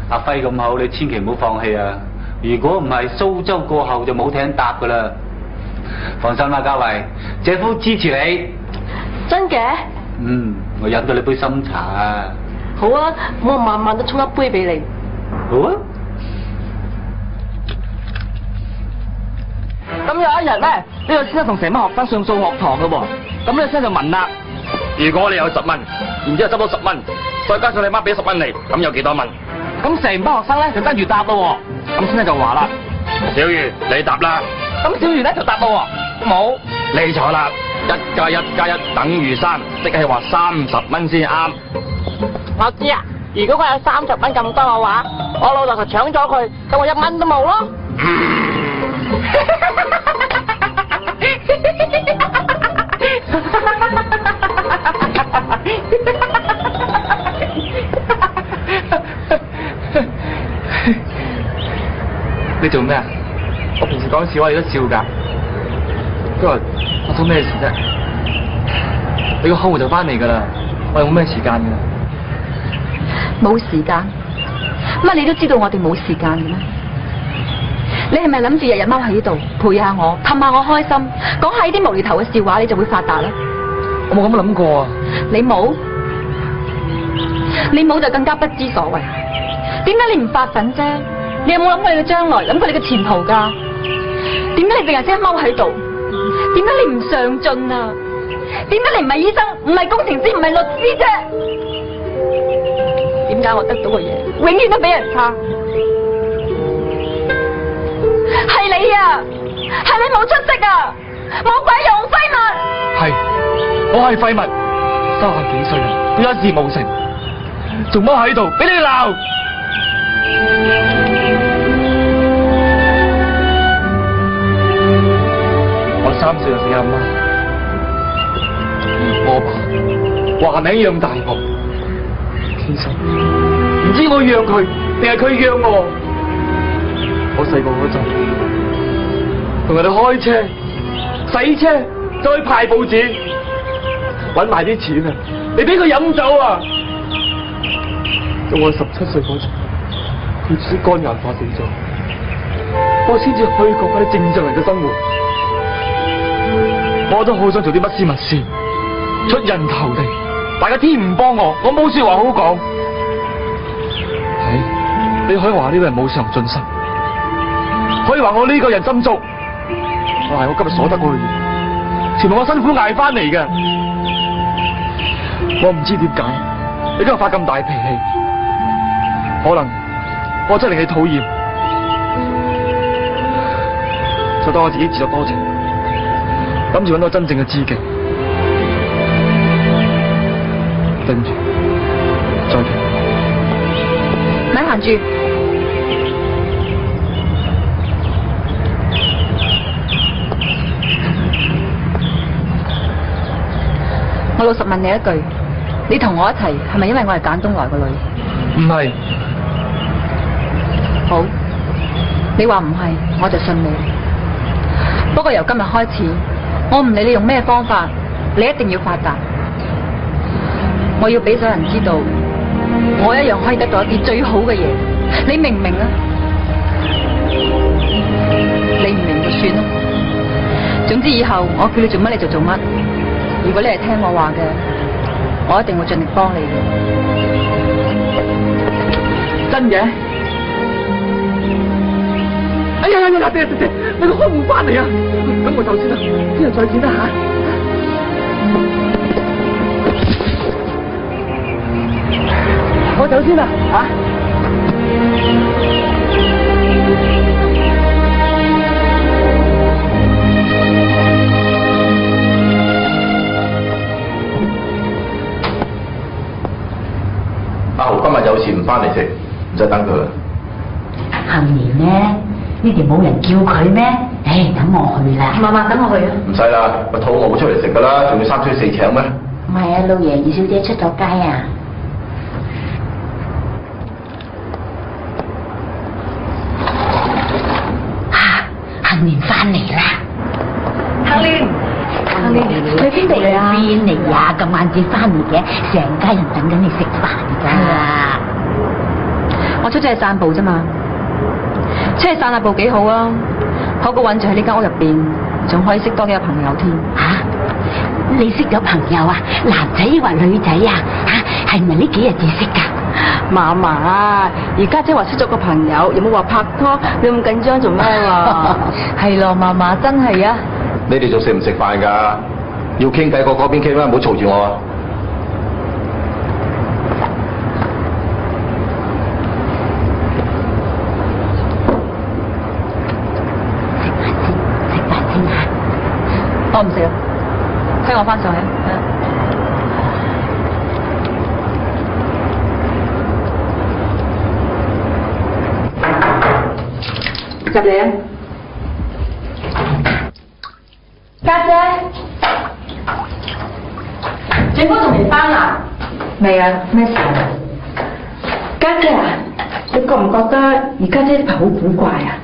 阿輝咁好，你千祈唔好放棄啊！如果唔係蘇州過後就冇艇搭噶啦。放心啦，嘉慧，姐夫支持你。真嘅？我飲咗你杯深茶啊。好啊，我晚晚都沖一杯俾你。好啊。咁有一日咧，呢個先生同成班學生上數學堂嘅喎，咁呢個先生就問啦：如果你有10蚊，然之後執到10蚊，再加上你媽俾10蚊你，咁有幾多蚊？咁成班學生咧就跟住答咯喎，咁先生就話啦：小魚你答啦。咁小魚咧就答咯喎，冇，你錯啦，1+1+1等於3，即係話30蚊先啱。我知啊，如果佢有30蚊咁多嘅話，我老豆就搶咗佢，咁我1蚊都冇咯。你做咩啊？我平時講笑話你都笑㗎。今日發生咩事啫？你個客戶就翻嚟㗎啦，我哋冇咩時間㗎。冇時間？乜你都知道我哋冇時間嘅咩？你係咪諗住日日踎喺呢度陪下我，氹下我開心，講下呢啲無厘頭嘅笑話，你就會發達咧？我冇咁諗過啊！你冇？你冇就更加不知所謂。點解你唔發奮啫？你有冇諗過你嘅將來，諗過你嘅前途㗎？點解你淨係識得踎喺度？點解你唔上進啊？點解你唔係醫生，唔係工程師，唔係律師啫？點解我得到嘅嘢，永遠都比人差？係你啊！係你冇出息啊！冇鬼用，廢物！係，我係廢物，30幾歲人，都一事無成，仲踎喺度俾你鬧。我3歲就死阿媽，我爸話名養大我，其實唔知我養佢定係佢養我。我細個嗰陣同人哋開車、洗車，再去派報紙，搵埋啲錢啊，你俾佢飲酒啊！到我17歲嗰陣，血小肝硬化死咗，我先至可以過翻啲正常人嘅生活。我都好想做啲乜斯密斯，出人頭地，大家天唔幫我冇說話好講。係，你可以話呢個人冇上進心，可以話我呢個人心足，但係我今日所得嗰個嘢，全部我辛苦捱翻嚟嘅。我唔知點解你今日發咁大脾氣，可能我真係令你討厭，就當我自己自作多情，諗住搵到真正嘅知己。對唔住，再見。咪行住。我老實問你一句，你同我一齊係咪因為我係簡東來個女？唔係。好，你話唔係，我就信你。不過由今日開始，我唔理你用咩方法，你一定要發達。我要俾所有人知道，我一樣可以得到一啲最好嘅嘢。你明唔明啊？你唔明就算啦。總之以後我叫你做乜你就做乜。如果你係聽我話嘅，我一定會盡力幫你嘅。真嘅？哎呀呀呀！爹，你個開門翻嚟啊！咁我走先啦，聽日再見啦吓。我走先啦吓。阿豪今日有事唔翻嚟食，唔使等佢啦。杏年呢？呢條冇人叫佢咩？唉，等我去啦。嫲嫲，等我去啊。唔使啦，個肚餓出嚟食噶啦，仲要3催4請咩？唔係啊，老爺二小姐出咗街啊。杏年翻嚟啦！杏年，你邊度嚟啊？邊嚟呀？咁晏至翻嚟嘅，成家人等緊你食飯㗎。我出咗去散步啫嘛，出去散下步幾好啊，好過韞住喺呢間屋入邊，仲可以識多幾個朋友添。吓，你識咗朋友啊？男仔抑或女仔啊？吓，係咪呢幾日至識噶？嫲嫲啊，而家姐話識咗個朋友，有冇話拍拖？你咁緊張做咩喎？係咯，嫲嫲真係啊。你哋仲食唔食飯㗎？要傾偈過嗰邊傾啦，唔好嘈住我啊！食飯先吓。我唔食啦，聽我翻上去。入嚟啊！家姐，姐夫仲未翻啊？未啊，咩事啊？家姐啊，你覺唔覺得而家姐啲好古怪啊？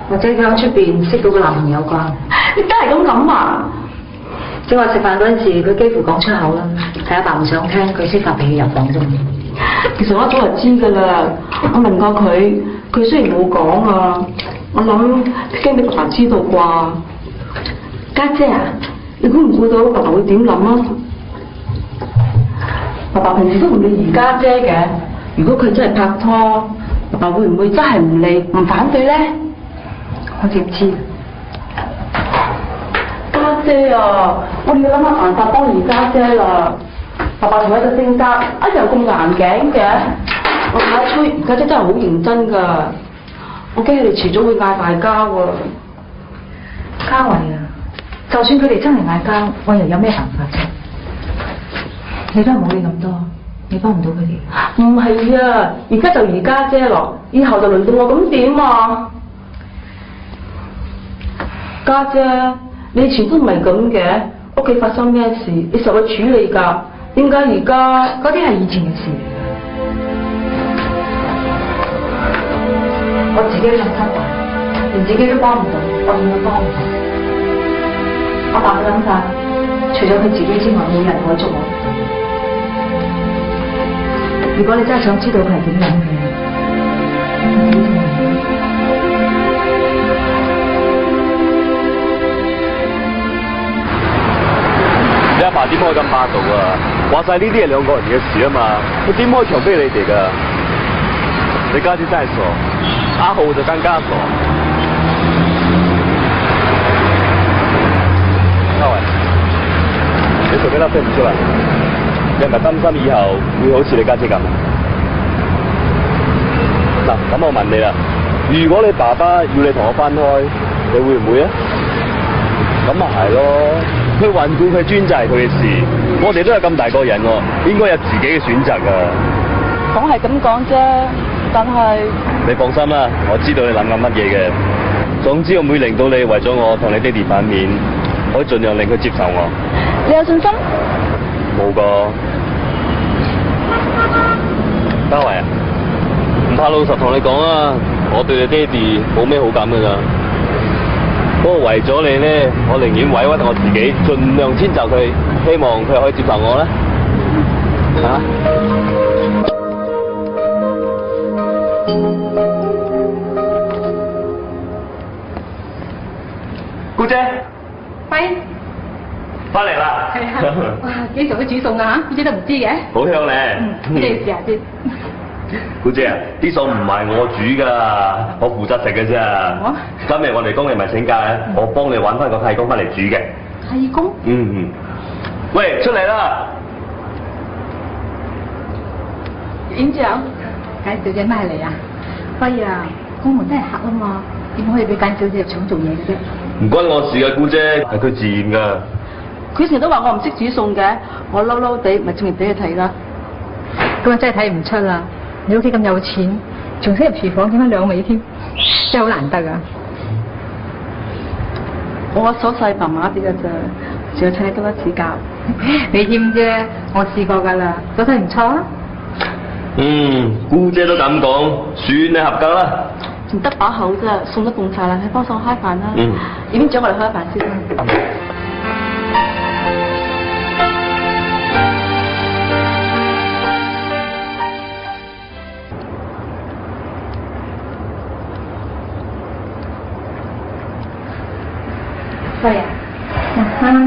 或者佢喺出邊識到個男朋友啩？你真係咁諗啊？正話食飯嗰陣時，佢幾乎講出口啦，係阿爸唔想聽，佢先發脾氣入房啫。其實我一早就知㗎啦，我問過佢，佢雖然冇講啊，我諗驚俾爸爸知道啩。家姐啊，你估唔估到爸爸會點諗啊？爸爸平時都唔理而家姐嘅，如果佢真係拍拖，爸爸會唔會真係唔理唔反對咧？我點知？家姐啊，我哋要諗下辦法幫而家姐啦。爸爸同佢嘅性格一樣咁硬頸嘅，我睇得出而家姐真係好認真㗎。我驚佢哋遲早會嗌大交喎。嘉慧啊，就算佢哋真係嗌交，我又有咩辦法啫？你都係冇理咁多，你幫唔到佢哋。唔係啊，而家就而家姐咯，以後就輪到我，咁點啊？家姐，你以前都唔係咁嘅，屋企發生咩事，你受去處理㗎。點解而家嗰啲係以前嘅事？我自己都咁失敗，連自己都幫唔到，我點會幫唔到？阿爸嘅諗法，除咗佢自己之外，冇人可以捉我。如果你真係想知道佢係點諗嘅，你阿爸點可以咁霸道啊？話晒呢啲係兩個人嘅事啊嘛，佢點可以強迫你哋噶？你家姐真係傻，阿浩就更加傻。嘉慧，你做咩粒聲唔出嚟？你係咪擔心以後會好似你家姐咁？嗱，咁我問你啦，如果你爸爸要你同我分開，你會唔會啊？咁咪係咯。佢環顧佢專制係佢嘅事，我哋都係咁大個人喎，應該有自己嘅選擇㗎。講係咁講啫，但係你放心啦，我知道你諗緊乜嘢嘅。總之我唔會令到你為咗我同你爹哋反面，我會盡量令佢接受我。你有信心？冇個。嘉慧啊，唔怕老實同你講啊，我對你爹哋冇咩好感㗎咋。不過為咗你咧，我寧願委屈我自己，盡量遷就佢，希望佢可以接受我啦。姑姐，喂，翻嚟啦。係啊，哇，幾時會煮餸啊？姑姐都唔知嘅。好香咧。你試下先。姑姐啊，啲餸唔係我煮噶，我負責食嘅啫。今日我哋工人咪請假咧，我幫你揾翻個替工翻嚟煮嘅。替工？嗯。喂，出嚟啦！院長，簡小姐咩嚟啊？輝啊，公門真係黑啊嘛，點可以俾簡小姐入廠做嘢嘅啫？唔關我事嘅，姑姐，係佢自願噶。佢成日都話我唔識煮餸嘅，我嬲嬲地咪仲要俾佢睇啦。咁啊真係睇唔出啦！你屋企咁有錢，仲識入廚房點解兩味添，真係好難得啊！我手勢麻麻啲㗎咋，仲要請你多多指教。你添啫，我試過㗎啦，手勢唔錯啊！姑姐都咁講，算你合格啦。仲得把口啫，餸都凍晒啦，你幫手開飯啦。院長，我哋開飯先啦。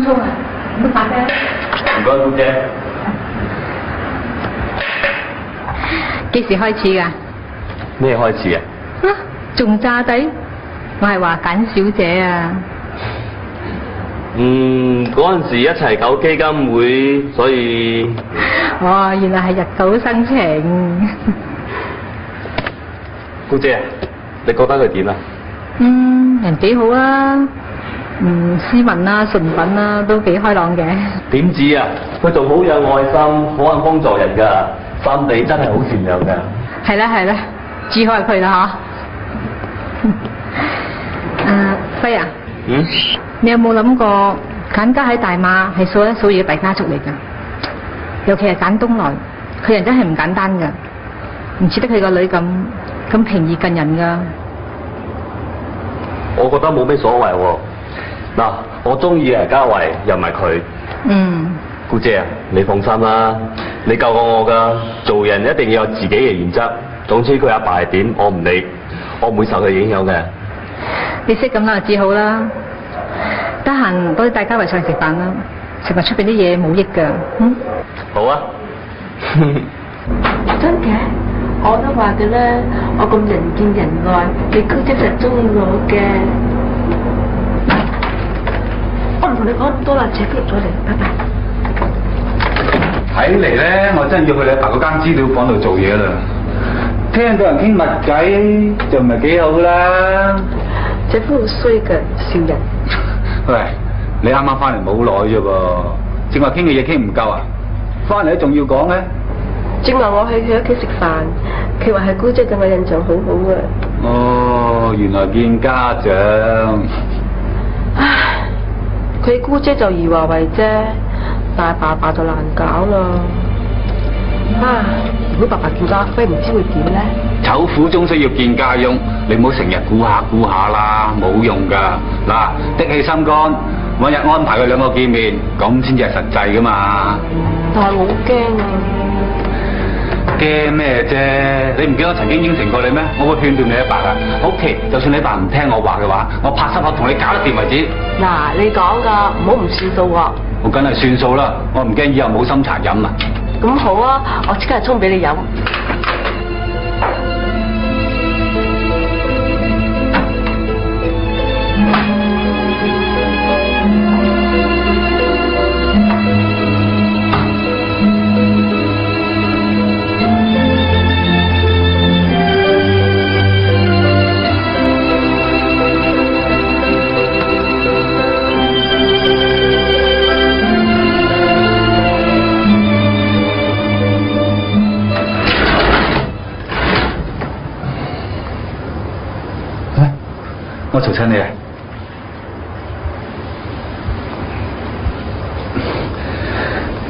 葱啊，唔好咖啡。唔該，姑姐。幾時開始㗎？咩開始啊？仲炸底？我係話簡小姐啊。嗰陣時一齊搞基金會，所以哦，原來係日久生情。姑姐，你覺得佢點啊？人幾好啊，斯文啊、純品啊，都幾開朗嘅。點止啊？佢仲好有愛心，好肯幫助人㗎，心地真係好善良㗎。係啦係啦，至開佢啦嗬。輝啊，你有冇諗過簡家喺大馬係數一數二嘅大家族嚟㗎？尤其係簡東來，佢人真係唔簡單㗎，唔似得佢個女咁平易近人㗎。我覺得冇咩所謂喎。嗱，我中意嘅家維又唔係佢。姑姐啊，你放心啦，你救過我㗎。做人一定要有自己嘅原則。總之佢阿爸係點，我唔理，我唔會受佢影響嘅。你識咁啦，至好啦。得閒多啲帶家維上嚟食飯啦，食埋出邊啲嘢冇益㗎。好啊。真嘅？我都話嘅啦，我咁人見人愛，你姑姐實中意我嘅。我唔同你講咁多啦，謝夫入咗嚟，拜拜。睇嚟咧，我真係要去你阿爸嗰間資料房度做嘢啦。聽到人傾密偈就唔係幾好啦。謝夫好衰㗎，笑人。喂，你啱啱翻嚟冇耐啫噃，正話傾嘅嘢傾唔夠啊？翻嚟都仲要講咧？正話我去佢屋企食飯，佢話係姑姐對我印象好好啊。哦，原來見家長。唉，佢姑姐就怡華為啫，但係爸爸就難搞啦。如果爸爸見到阿輝，唔知會點咧？醜婦終須要見家翁，你唔好成日估下啦，冇用噶。嗱，的起心肝，揾日安排佢兩個見面，咁先至係實際噶嘛。但係我好驚啊！驚咩啫？你唔記得我曾經應承過你咩？我會勸斷你阿爸噶。OK，就算你阿爸唔聽我話嘅話，我拍心口同你搞得掂為止。嗱，你講噶，唔好唔算數喎。我梗係算數啦，我唔驚以後冇心茶飲啊。咁好啊，我即刻沖俾你飲。我嘈親你啊！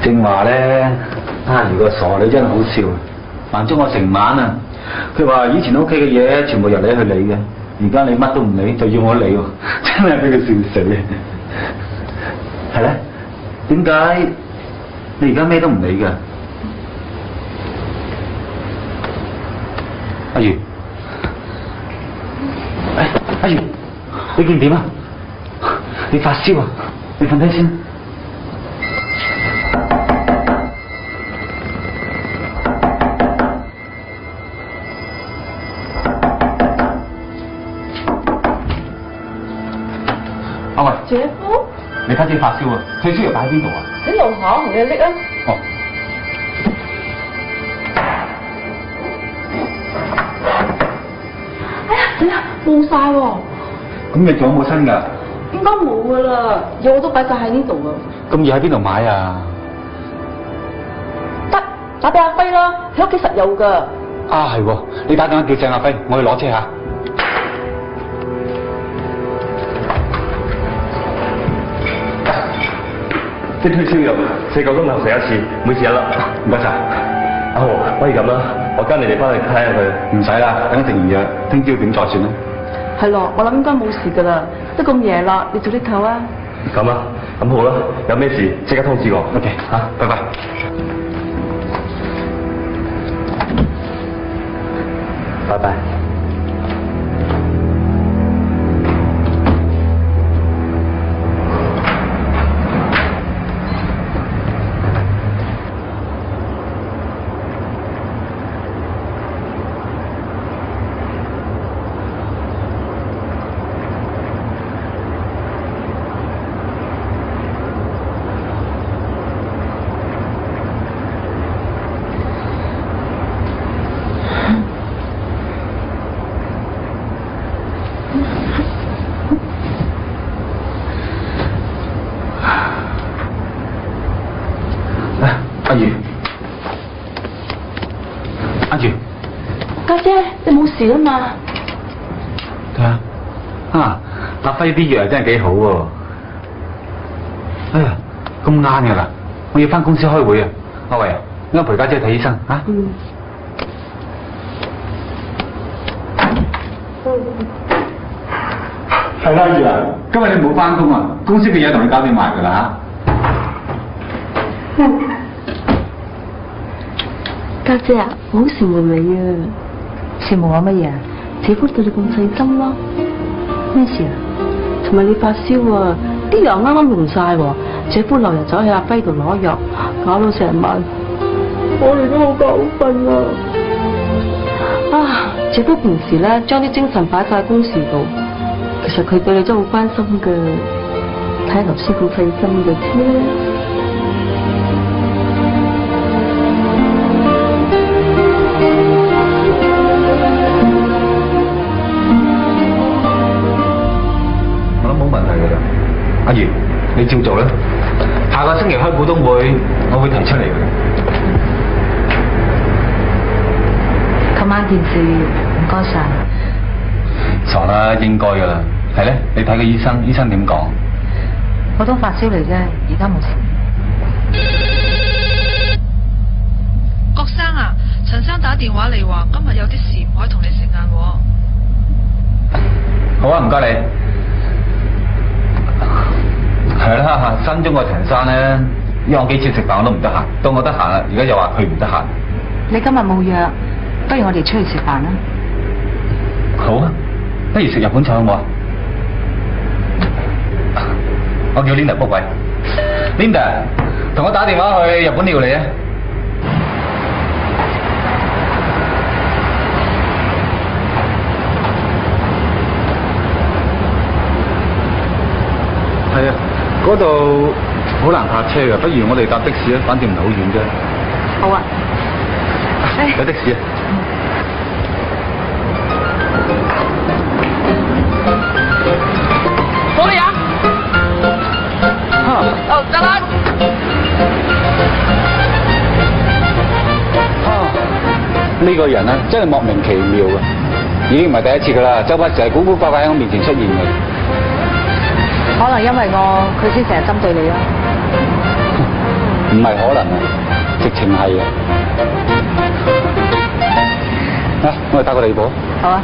正話咧，如個傻女真係好笑，煩咗我成晚啊！佢話以前屋企嘅嘢全部由你去理嘅，而家你乜都唔理，就要我理喎，真係俾佢笑死啊！係咧？點解你而家咩都唔理㗎？阿如。阿如，你見點啊？你發燒啊？你瞓低先。阿慧。姐夫。你家姐發燒啊？退燒藥擺喺邊度啊？喺樓下，同你拎啊。哦。冇晒喎！咁你仲有冇新㗎？應該冇㗎啦，嘢我都擺晒喺呢度啊！咁要喺邊度買啊？得，打俾阿輝啦，佢屋企實有㗎。啊係喎，你打電話叫鄭阿輝，我去攞車嚇。啲退燒藥4個鐘頭食一次，每次1粒。唔該晒。阿豪，不如咁啦，我跟你哋翻去睇下佢。唔使啦，等食完藥，聽朝點再算啦。係咯，我諗應該冇事㗎啦，都咁夜啦，你早啲唞啊。咁啊，咁好啦，有咩事即刻通知我。OK，拜拜。拜拜。阿如，阿如，家姐，你冇事啊嘛？睇下，阿輝啲藥真係幾好喎。哎呀，咁晏㗎啦，我要翻公司開會啊。阿維，我陪家姐睇醫生啊。係啦，阿如啊，今日你冇翻工啊，公司嘅嘢同你搞掂埋㗎啦嚇。家姐啊，我好羨慕你啊！羨慕我乜嘢啊？姐夫對你咁細心咯。咩事啊？尋日你發燒啊，啲藥啱啱用晒喎，姐夫漏日走去阿輝度攞藥，搞到成晚，我哋都好覺瞓啊！啊，姐夫平時咧將啲精神擺晒公事度，其實佢對你真係好關心噶，睇下頭先咁細心就知啦。阿如，你照做啦。下個星期開股東會，我會提出嚟嘅。琴晚件事唔該晒。傻啦，應該噶啦。係咧，你睇個醫生，醫生點講？普通發燒嚟啫，而家冇事。郭生啊，陳生打電話嚟話今日有啲事唔可以同你食晏喎。好啊，唔該你。係啦，新中個陳生咧，約我幾次食飯我都唔得閒，到我得閒啦，而家又話佢唔得閒。你今日冇約，不如我哋出去食飯啦。好啊，不如食日本菜好唔好啊？我叫 Linda book 位。Linda， 同我打電話去日本料理啊！係啊，嗰度好難泊車㗎，不如我哋搭的士啊，反正唔係好遠啫。好啊。有的士啊。我哋啊！哦，得啦。呢個人啊，真係莫名其妙嘅，已經唔係第一次㗎啦，周不時係古古怪怪喺我面前出現嘅。可能因為佢先成日針對你啦。唔係可能啊，直情係啊！啊，我哋搭個地步。好啊。